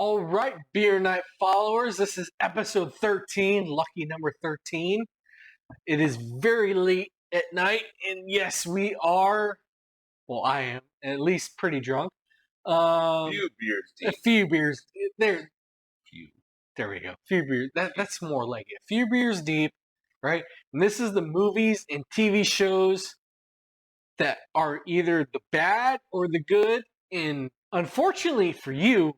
All right, Beer Night followers, this is episode 13, lucky number 13. It is very late at night, and yes, we are, well, I am, at least pretty drunk. Few beers deep. A few beers. There Few. we go. Few beers. That's more like it. A few beers deep, right? And this is the movies and TV shows that are either the bad or the good, and unfortunately for you,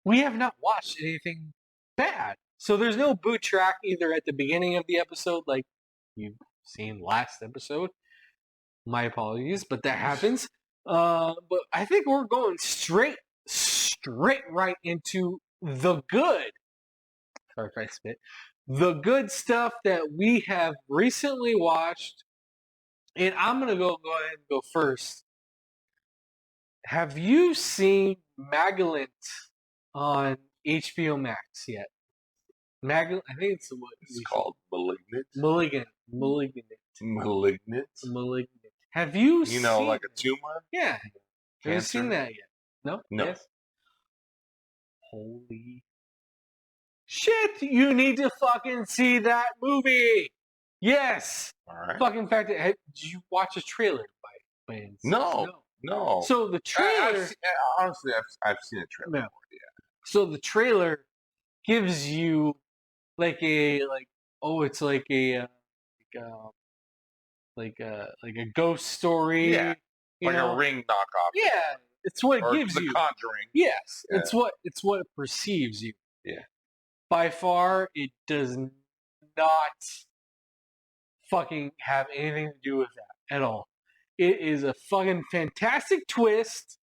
we have not watched anything bad. So there's no boot track either at the beginning of the episode like you've seen last episode. My apologies, but that happens. But I think we're going straight right into the good. Sorry if I spit. The good stuff that we have recently watched. And I'm going to go ahead and go first. Have you seen Magdalene on HBO Max yet? I think it's what it's called Malignant. Have you seen like a tumor? Yeah. Have you seen that yet? No? No. Yes? Holy shit, you need to fucking see that movie! Yes! Alright. Fucking fact, did you watch a trailer by any chance? No. So the trailer... Honestly, I've seen a trailer before, yeah. So the trailer gives you it's like a ghost story. Yeah. Like a Ring knockoff. Yeah. It's what it gives you. The Conjuring. Yes. Yeah. It's what it perceives you. Yeah. By far, it does not fucking have anything to do with that at all. It is a fucking fantastic twist.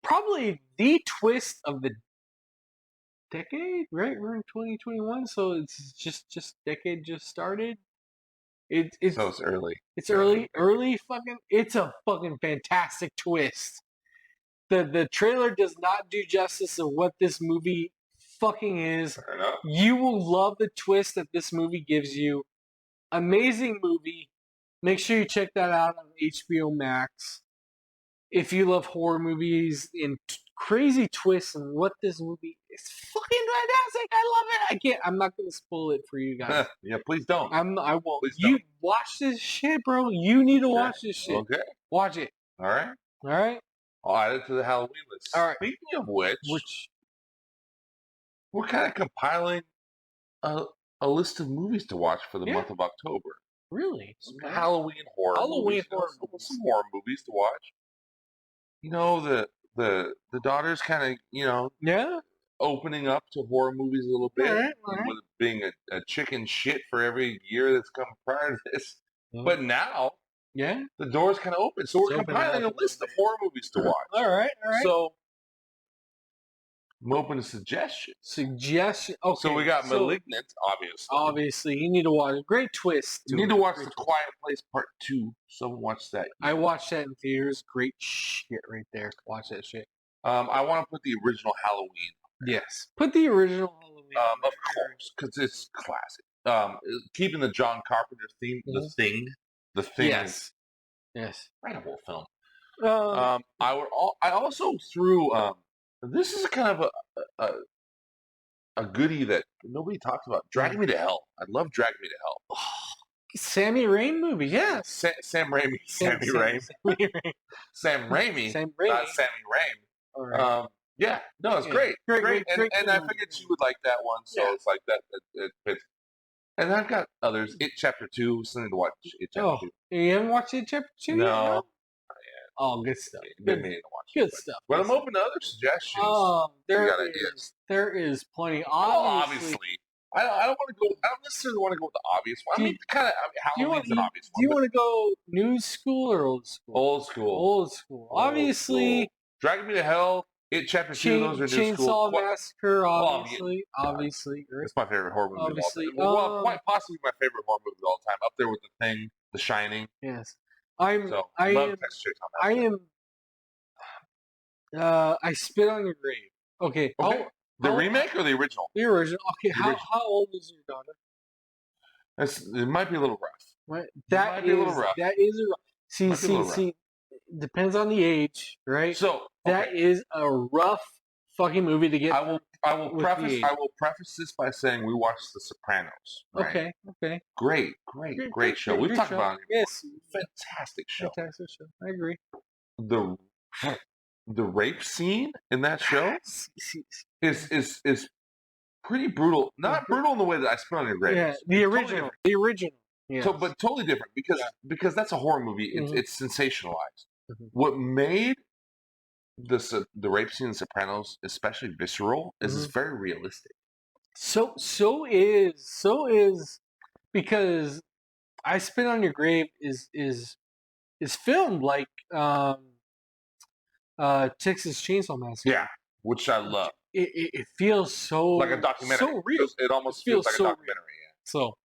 Probably the twist of the decade, right? We're in 2021, so it's just decade just started. So it's early. It's early fucking. It's a fucking fantastic twist. The trailer does not do justice of what this movie fucking is. Fair enough. You will love the twist that this movie gives you. Amazing movie. Make sure you check that out on HBO Max. If you love horror movies and crazy twists and what this movie is fucking fantastic. I love it. I'm not going to spoil it for you guys. Yeah, please don't. I won't. Please you don't. watch this shit, bro. You need to watch this shit. Okay. Watch it. All right. I'll add it to the Halloween list. All right. Speaking of which we're kind of compiling a list of movies to watch for the month of October. Really? Some Halloween horror movies. Some horror movies to watch. You know, the daughter's kind of, opening up to horror movies a little bit. Right. With it being a chicken shit for every year that's come prior to this. But now, the door's kind of open. So we're compiling a list of horror movies to watch. All right. So I'm open to suggestions. Okay. So we got Malignant, obviously. Obviously, you need to watch. Great twist. You need to watch The Quiet Place Part 2. Someone watch that. I watched that in theaters. Great shit right there. Watch that shit. I want to put the original Halloween. Yes. Put the original Halloween. Of course, because it's classic. Keeping the John Carpenter theme, The Thing. Yes. Incredible film. I also threw. This is kind of a goodie that nobody talks about. Drag Me to Hell. I love Drag Me to Hell. Sammy Raimi movie, yeah. Sam Raimi. Sam Raimi. Not Sammy Raimi. All right. Yeah, no, it's great. Great. And I figured you would like that one, so it's like that. It fits. And I've got others. It Chapter 2, something to watch. It Chapter 2. You haven't watched It Chapter 2 yet? No. Oh, good stuff. Good stuff. But I'm open to other suggestions. There is plenty. Obviously. I don't necessarily want to go with the obvious one. Halloween's an obvious one. Do you want to go new school or old school? Old school. Obviously. Drag Me to Hell. It Chapter 2. Those are new school. Chainsaw Massacre. Obviously. It's my favorite horror movie of all time. Well, quite possibly my favorite horror movie of all time. Up there with The Thing, The Shining. Yes. I spit on your grave. Okay. The remake or the original? The original. Okay. How old is your daughter? It might be a little rough. Right. That is a little rough. See. Depends on the age, right? So that is a rough fucking movie to get. I will preface this by saying we watched The Sopranos. Right? Okay. Great show. We've talked about it. Yes, fantastic show. I agree. The rape scene in that show is pretty brutal. Not brutal in the way that I Spit on Your Grave. Yeah, the original. Yes. So, but totally different because that's a horror movie. It's sensationalized. What made the rape scene in Sopranos especially visceral is it's very realistic. So is because I Spit on Your Grave is filmed like Texas Chainsaw Massacre. Yeah, which I love. It feels so like a documentary. So real. It almost feels like a documentary. Yeah. So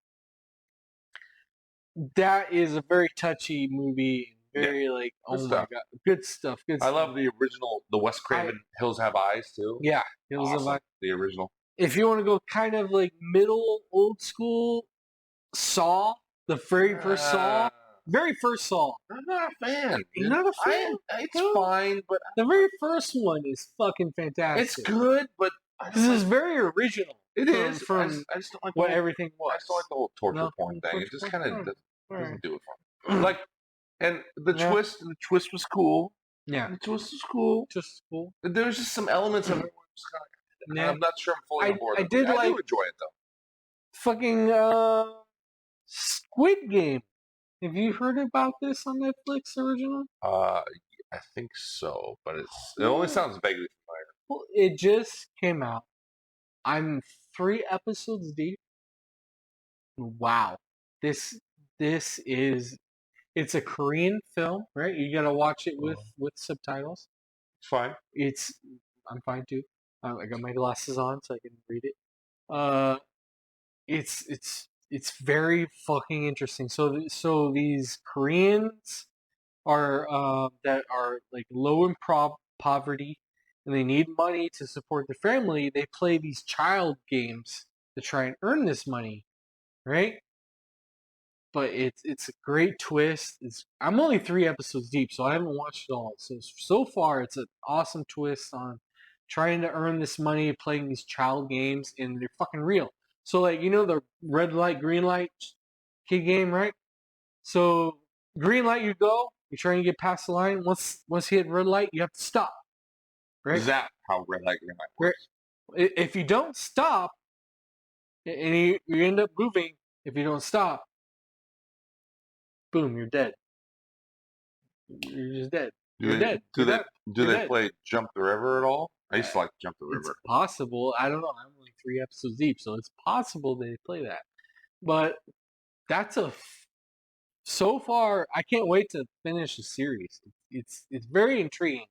that is a very touchy movie. Very like my god, good stuff. I love the original, the Wes Craven Hills Have Eyes too. Yeah, Hills Have Eyes. The original. If you want to go kind of like middle old school, Saw, the very first Saw. I'm not a fan. You're not a fan? It's fine, but the very first one is fucking fantastic. It's good, but this is very original. It is from I just don't like what everything was. I just don't like the whole torture porn thing. It just kind of doesn't do it for me. Like, and the twist was cool. Yeah, the twist was cool. Just cool. There's just some elements of it. I'm not sure I'm fully on board. I do enjoy it though. Fucking Squid Game. Have you heard about this on Netflix original? I think so, but it only sounds vaguely familiar. Well, it just came out. I'm 3 episodes deep. Wow, this is. It's a Korean film, right? You gotta watch it with subtitles. It's fine. I'm fine too. I got my glasses on so I can read it. It's very fucking interesting. So these Koreans are that are like low in poverty, and they need money to support their family. They play these child games to try and earn this money, right? But it's a great twist. I'm only 3 episodes deep, so I haven't watched it all. So far, it's an awesome twist on trying to earn this money playing these child games, and they're fucking real. So like the red light, green light kid game, right? So green light, you go. You're trying to get past the line. Once you hit red light, you have to stop. Right? Is that how red light, green light works? If you don't stop, and you end up moving, if you don't stop, boom, you're dead. You're just dead. You're dead. Do they play Jump the River at all? I used to like Jump the River. It's possible. I don't know. I'm only 3 episodes deep, so it's possible they play that. But that's so far, I can't wait to finish the series. It's very intriguing.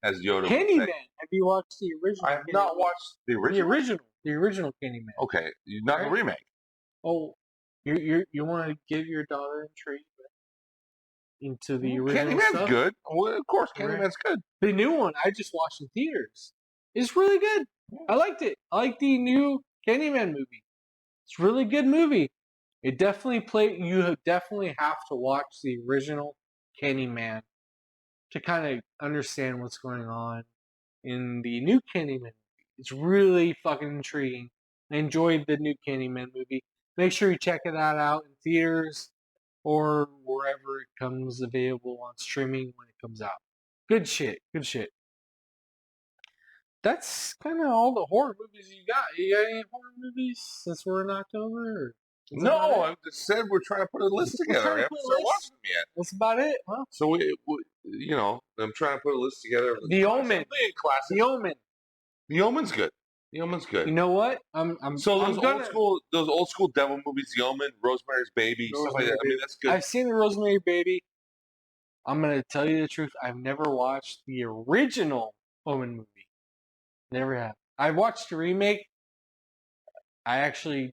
As Yoda Candyman. Have you watched the original? I have not watched the original. The original Candyman. Okay, not the remake. Oh, you want to give your daughter intrigue into the original Candyman's stuff? good. Well, of course, Candyman's good. The new one I just watched in theaters. It's really good. I liked it. I like the new Candyman movie. It's a really good movie. It definitely you definitely have to watch the original Candyman to kind of understand what's going on in the new Candyman. It's really fucking intriguing. I enjoyed the new Candyman movie. Make sure you check that out in theaters or wherever it comes available on streaming when it comes out. Good shit. That's kind of all the horror movies you got. You got any horror movies since we're in October? No, I just said we're trying to put a list together. I haven't started watching them yet. That's about it, huh? So I'm trying to put a list together. The Omen. The Omen. The Omen's good. The Omen's good. You know what? Those old school devil movies, The Omen, Rosemary's Baby, stuff like that. I mean, that's good. I've seen the Rosemary Baby. I'm gonna tell you the truth. I've never watched the original Omen movie. Never have. I watched the remake. I actually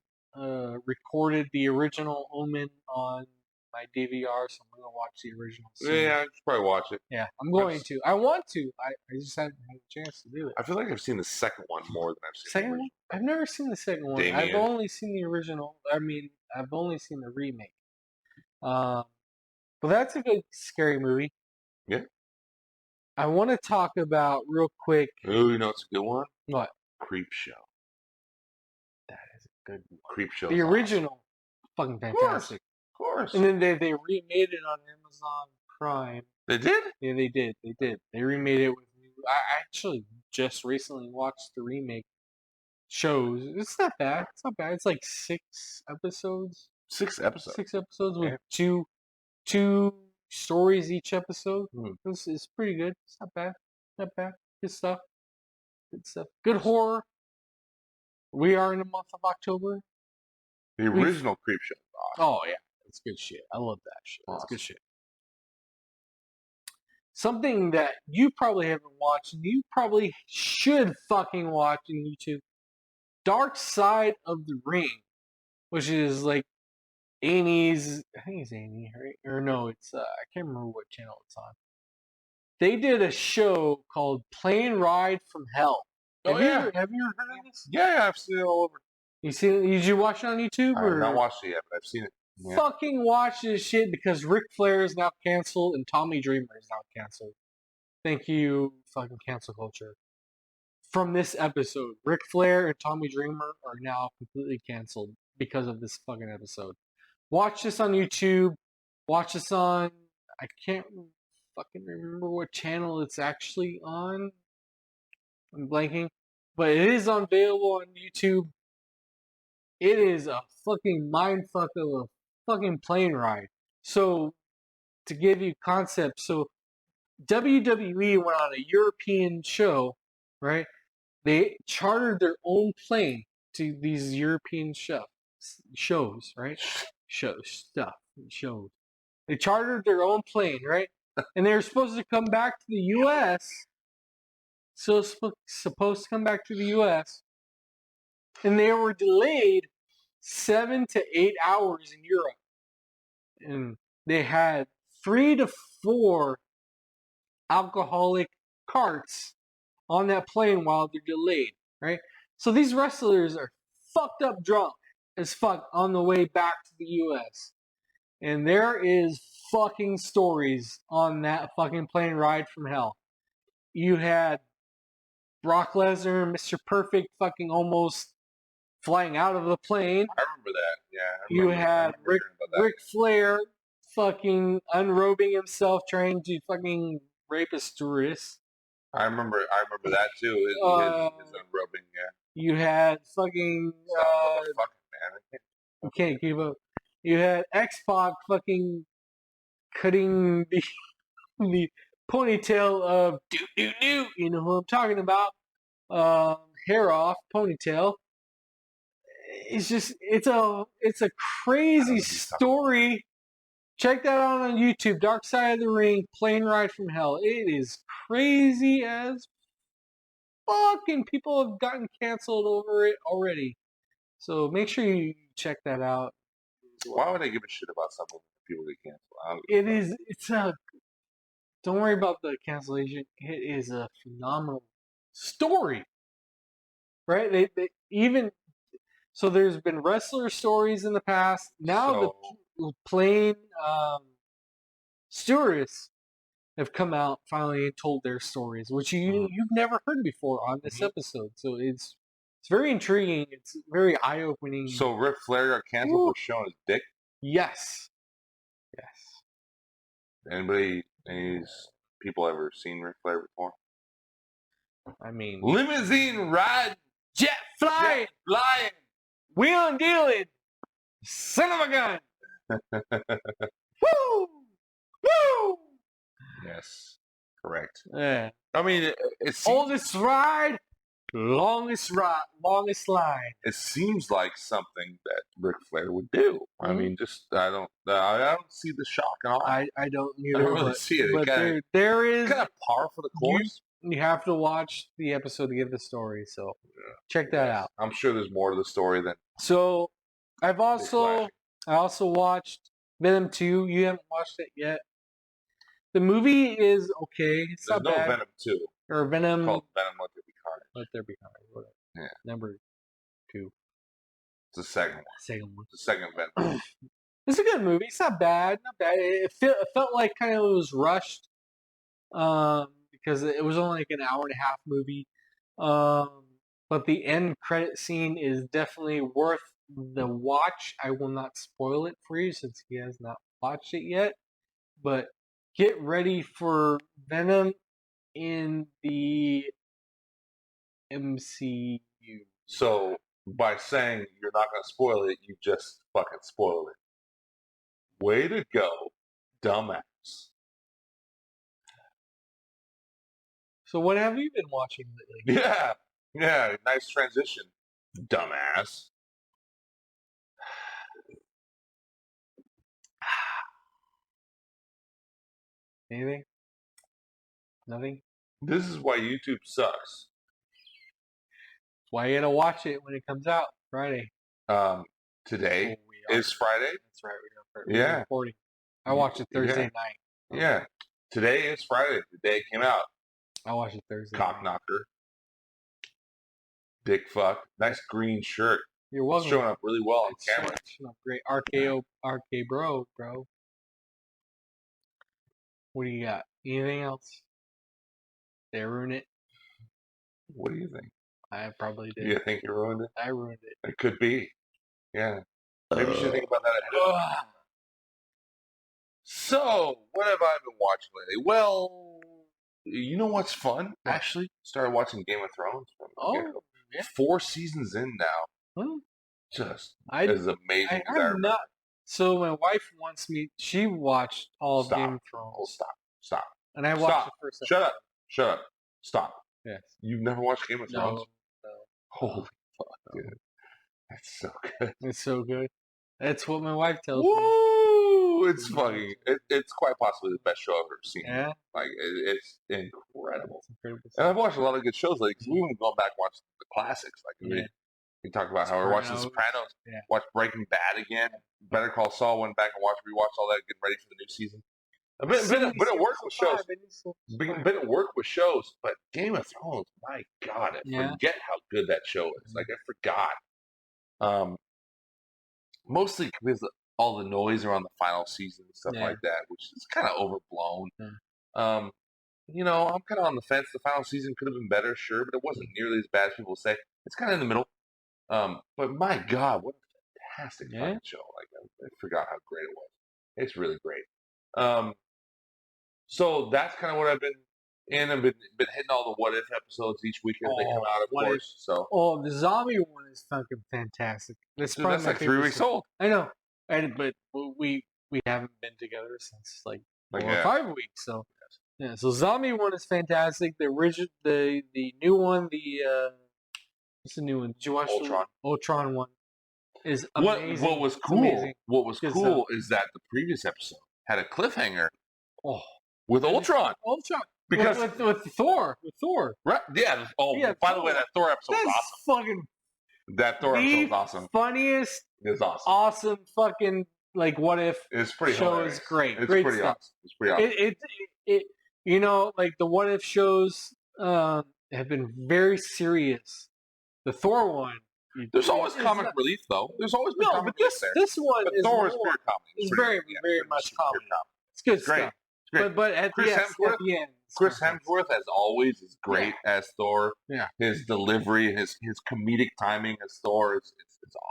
recorded the original Omen on my DVR, so I'm gonna watch the original. Yeah, I should probably watch it. Yeah, I'm going to. I want to. I just haven't had a chance to do it. I feel like I've seen the second one more than I've seen the original. I've never seen the second one. Damien. I've only seen the original. I've only seen the remake. But that's a good scary movie. Yeah. I want to talk about real quick. Oh, you know it's a good one? What? Creep Show. That is a good one. Creep Show. The original, fucking fantastic. Of course. And then they remade it on Amazon Prime. They did? Yeah, they did. They remade it with new. I actually just recently watched the remake shows. It's not bad. It's like 6 episodes. 6 episodes. 6 episodes with two stories each episode. It's pretty good. It's not bad. Not bad. Good stuff. Good stuff. Good horror. We are in the month of October. The original Creep Show. Oh yeah, it's good shit. I love that shit. It's good shit. Something that you probably haven't watched, and you probably should fucking watch on YouTube. Dark Side of the Ring, which is like Amy's. I think it's Amy, right? Or no, it's I can't remember what channel it's on. They did a show called Plane Ride from Hell. Have you heard of this? Yeah, I've seen it all over. You seen it? Did you watch it on YouTube? I have not watched it yet, but I've seen it. Yeah. Fucking watch this shit because Ric Flair is now canceled and Tommy Dreamer is now canceled. Thank you, fucking cancel culture. From this episode, Ric Flair and Tommy Dreamer are now completely canceled because of this fucking episode. Watch this on YouTube. Watch this on. I can't fucking remember what channel it's actually on. I'm blanking. But it is available on YouTube. It is a fucking mindfuck of a fucking plane ride. So, to give you concept, so WWE went on a European show, right? They chartered their own plane to these European shows, right? Shows. They chartered their own plane, right? And they were supposed to come back to the U.S. So supposed to come back to the U.S. And they were delayed 7 to 8 hours in Europe. And they had 3 to 4 alcoholic carts on that plane while they're delayed, right? So these wrestlers are fucked up drunk as fuck on the way back to the U.S. And there is fucking stories on that fucking plane ride from hell. You had Brock Lesnar, Mr. Perfect, fucking almost flying out of the plane. I remember that. Yeah. You had Ric Flair fucking unrobing himself, trying to fucking rape a stewardess. I remember that too. His unrubbing, yeah. You had fucking I can't keep up. You had X-Pac fucking cutting the ponytail of do. You know who I'm talking about? Hair off ponytail. It's a crazy story. Check that out on YouTube. Dark Side of the Ring, Plane Ride from Hell. It is crazy as fuck, and people have gotten canceled over it already. So make sure you check that out. Why would I give a shit about something people get canceled? Don't worry about the cancellation. It is a phenomenal story. Right? So there's been wrestler stories in the past. Now the plane stewardess have come out finally and told their stories, which you've never heard before on this episode. So it's very intriguing. It's very eye-opening. So Ric Flair got canceled for showing his dick? Yes. Any people ever seen Ric Flair before? I mean, limousine ride, jet flying, wheeling dealing, son of a gun. Woo! Yes, correct. Yeah. I mean, it's oldest ride, longest line. It seems like something that Ric Flair would do. I mean, I don't see the shock at all. I don't either. I don't really see it. But there is kind of par for the course. You have to watch the episode to get the story. So check that out. I'm sure there's more to the story than. So I also watched Venom 2. You haven't watched it yet. The movie is okay. It's not bad. Venom 2. Or Venom. It's called Venom Let There Be Carnage. Let There Be Carnage. Whatever. Yeah. Number 2. It's the second one. The second Venom. It's a good movie. It's not bad. It felt like kind of it was rushed. Because because it was only like an hour and a half movie. But the end credit scene is definitely worth the watch. I will not spoil it for you since he has not watched it yet. But get ready for Venom in the MCU. So by saying you're not going to spoil it, you just fucking spoiled it. Way to go, dumbass. So what have you been watching lately? Yeah, nice transition, dumbass. Anything? Nothing? This is why YouTube sucks. Why you gotta watch it when it comes out Friday? Today is Friday. That's right. We're recording. I watched it Thursday night. Yeah. Today is Friday. The day it came out. I watched it Thursday. Cock knocker. Dick fuck. Nice green shirt. You're welcome. It's showing up really well on camera. Great. RK bro. What do you got? Anything else? Did I ruin it? What do you think? I probably did. You think you ruined it? I ruined it. It could be. Yeah. Maybe you should think about that ahead of time. So, what have I been watching lately? Well, you know what's fun? Actually, started watching Game of Thrones. Yeah. 4 seasons in now. Huh? Just as amazing as I remember. So my wife wants me. She watched all of Game of Thrones. Oh, stop. And I watched the first episode. Shut up. Stop. Yes. You've never watched Game of Thrones? No. Holy fuck, dude. That's so good. It's so good. That's what my wife tells me. Woo! It's fucking. It's quite possibly the best show I've ever seen. Yeah. Like it's incredible. And I've watched a lot of good shows. Like we've been going back and watching the classics. Like we talked about how we're watching The Sopranos. Yeah. Watched Breaking Bad again. Better Call Saul. Went back and rewatched all that, getting ready for the new season. I've been at work with shows. Been at work with shows, but Game of Thrones, my God, I forget how good that show is. Like I forgot. Mostly because of all the noise around the final season and stuff like that, which is kind of overblown. You know, I'm kind of on the fence. The final season could have been better, sure, but it wasn't nearly as bad as people say. It's kind of in the middle. But my God, what a fantastic fucking show! Like I forgot how great it was. It's really great. So that's kind of what I've been in. I've been hitting all the What If episodes each week as they come out, of course. So the zombie one is fucking fantastic. That's like 3 weeks old. I know, but we haven't been together since like 4 or 5 weeks. So so zombie one is fantastic. The original, the new one, what's the new one? Did you watch Ultron? The Ultron one is amazing. What was cool? What was cool is that the previous episode had a cliffhanger. Oh. With Ultron. Because with Thor. Right? Yeah. Oh, by the way, that Thor episode was awesome. That Thor episode was awesome. Funniest. It's awesome. Awesome fucking like What If. It's pretty show hilarious. Is great. It's great pretty stuff. awesome. It's pretty awesome. It you know, like the What If shows have been very serious. The Thor one. There's always comic relief, though. There's always been comic relief there. This one is Thor is pure comedy. It's very much comedy. It's good stuff. But at the end, Chris Hemsworth, as always, is great as Thor. Yeah. His delivery, his comedic timing as Thor is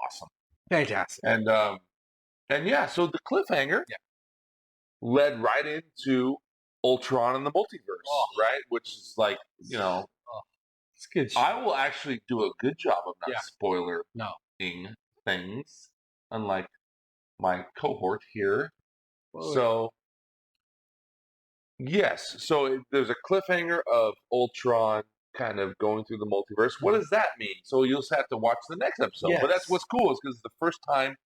awesome. Fantastic. And so the cliffhanger led right into Ultron and the multiverse, right? Which is like, you know, it's good shit. I will actually do a good job of not spoiling things, unlike my cohort here. So, yes. So there's a cliffhanger of Ultron kind of going through the multiverse. What does that mean? So you'll just have to watch the next episode. Yes. But that's what's cool is because it's the first time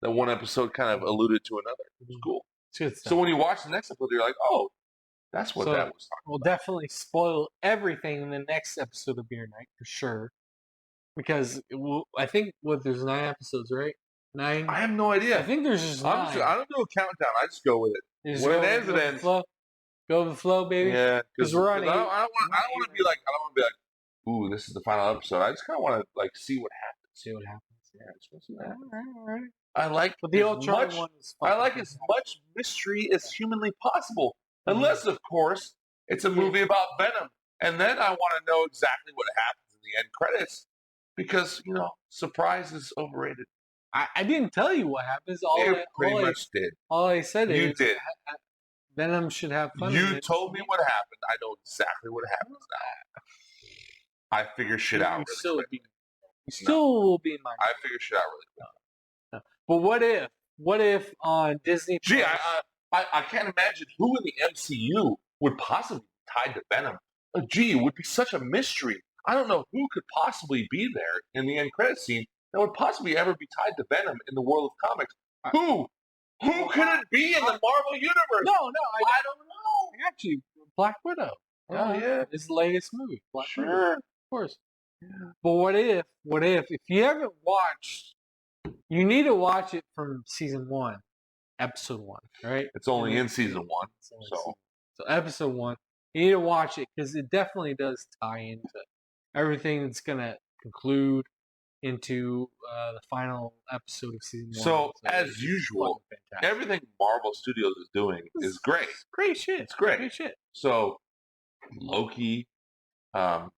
that one episode kind of alluded to another. It was cool. So when you watch the next episode, you're like, oh, that's what that was talking about. We'll definitely spoil everything in the next episode of Beer Night for sure. Because I think there's 9 episodes, right? 9? I have no idea. I think there's just 9. I don't do a countdown. I just go with it. When it ends, it ends. Go with the flow, baby. Yeah, because we're on. I don't want to be like. Ooh, this is the final episode. I just kind of want to like see what happens. Yeah, I just want to see what happens. All right. I like the Ultron one. I like as much mystery as humanly possible, unless, of course, It's a movie about Venom. And then I want to know exactly what happens in the end credits because, surprise is overrated. I didn't tell you what happens. Pretty much did. All I said You is did. Venom should have fun. You told me what happened. I know exactly what happens now. I figure shit out really quick. You still will be in my. I figure shit out really quick. But what if on Disney? Gee, I can't imagine who in the MCU would possibly be tied to Venom. Gee, it would be such a mystery. I don't know who could possibly be there in the end credit scene that would possibly ever be tied to Venom in the world of comics. Who? Who could it be in the Marvel universe? No, I don't know. Actually, Black Widow. Oh yeah, it's the latest movie. Sure, Widow, of course. Yeah. But what if you haven't watched, you need to watch it from season 1, episode 1, right? It's only in season 1, so episode 1. You need to watch it because it definitely does tie into everything that's gonna conclude into the final episode of season 1. So as usual, everything Marvel Studios is doing is great. Great shit. It's great. Great shit. So Loki, Falcon,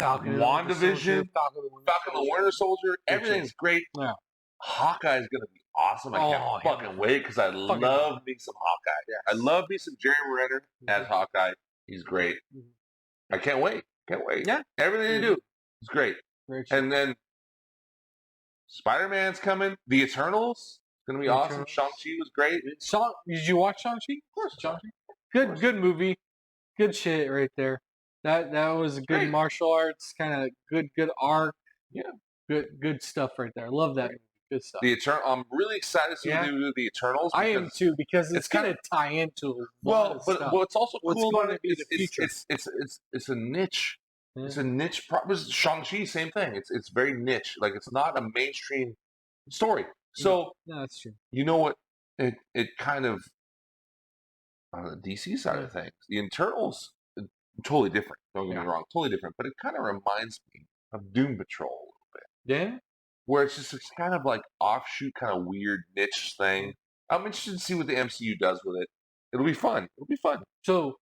WandaVision, Falcon the Winter Soldier, everything's great. Yeah. Hawkeye is going to be awesome. I can't fucking wait because I love me some Hawkeye. Yes. I love me some Jeremy Renner as Hawkeye. He's great. I can't wait. Can't wait. Yeah. Everything they do is great. And then Spider-Man's coming. The Eternals is going to be awesome. Shang-Chi was great. Did you watch Shang-Chi? Of course, Shang-Chi. Good movie. Good shit right there. That was a good martial arts, kind of good arc. Yeah. Good stuff right there. I love that movie. Good stuff. I'm really excited to see what they do with the Eternals. I am too because it's going to tie into but what's also cool about it is it's a niche. Yeah. It's a niche. Shang-Chi, same thing. It's very niche. Like it's not a mainstream story. So no, that's true. You know what? It kind of on the DC side of things, the Eternals totally different. Don't get me wrong, totally different. But it kind of reminds me of Doom Patrol a little bit. Yeah. Where it's kind of like offshoot, kind of weird niche thing. I'm interested to see what the MCU does with it. It'll be fun. So,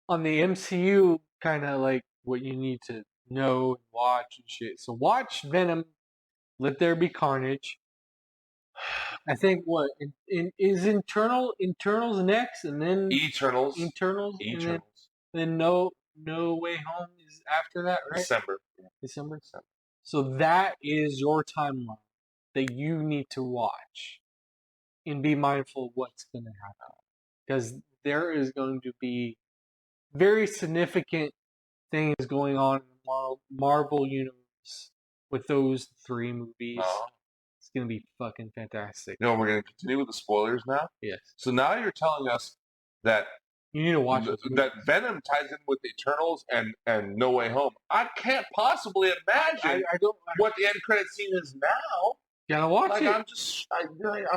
on the MCU, kind of like what you need to know and watch and shit. So watch Venom. Let There Be Carnage. I think is Internals next, and then Eternals, and then No Way Home is after that, right? December. So that is your timeline that you need to watch and be mindful of what's going to happen. Because there is going to be very significant things going on in the Marvel universe with those 3 movies. It's going to be fucking fantastic. We're going to continue with the spoilers now? Yes. So now you're telling us that you need to watch that Venom ties in with the Eternals and No Way Home. I can't possibly imagine what the end credit scene is now. You gotta watch it. I'm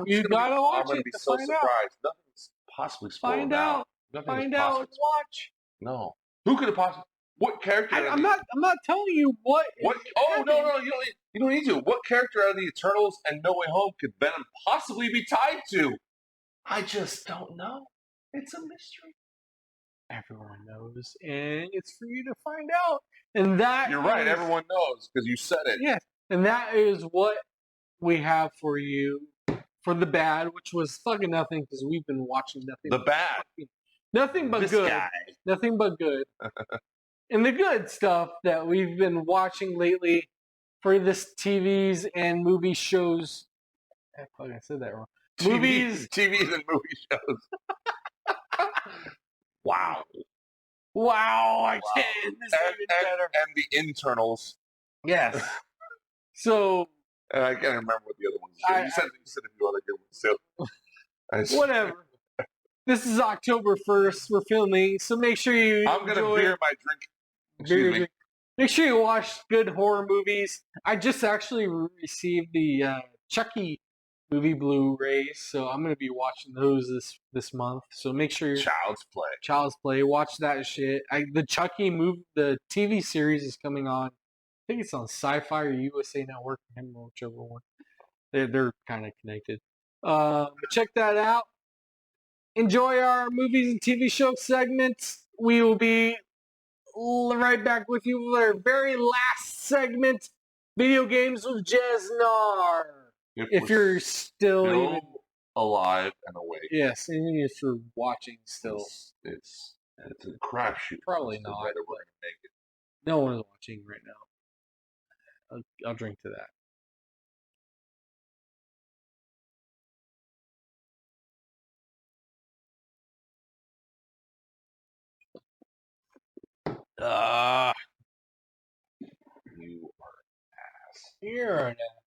you gotta watch it. I'm gonna be so surprised. Nothing's possibly spoiled. Find out and watch. No. Who could have possibly? What character? I'm not telling you what. Oh no! You don't need to. What character out of the Eternals and No Way Home could Venom possibly be tied to? I just don't know. It's a mystery. Everyone knows, and it's for you to find out. And that you're right. Everyone knows because you said it. Yes, and that is what we have for you for the bad, which was fucking nothing because we've been watching nothing. The bad, nothing but good. Nothing but good. And the good stuff that we've been watching lately for this TVs and movie shows. I said that wrong. TVs and movie shows. Wow, I can't. This is even better. And the Internals. Yes. So. And I can't remember what the other ones were. You said a few other good ones too. Whatever. This is October 1st. We're filming, so make sure you. I'm going to beer my drink. Excuse me. Make sure you watch good horror movies. I just actually received the Chucky movie Blu-rays, so I'm going to be watching those this month. So make sure you're Child's Play. Watch that shit. The Chucky movie, the TV series is coming on. I think it's on Sci-Fi or USA Network. I don't know whichever one. They're kind of connected. But check that out. enjoy our movies and TV show segments. We will be right back with you with our very last segment, video games with Jesnar. If you're still even alive and awake. Yes, even if you're watching still. It's a crapshoot. Probably not. Whether we're gonna make it. No one is watching right now. I'll drink to that. You are an ass. You're an ass.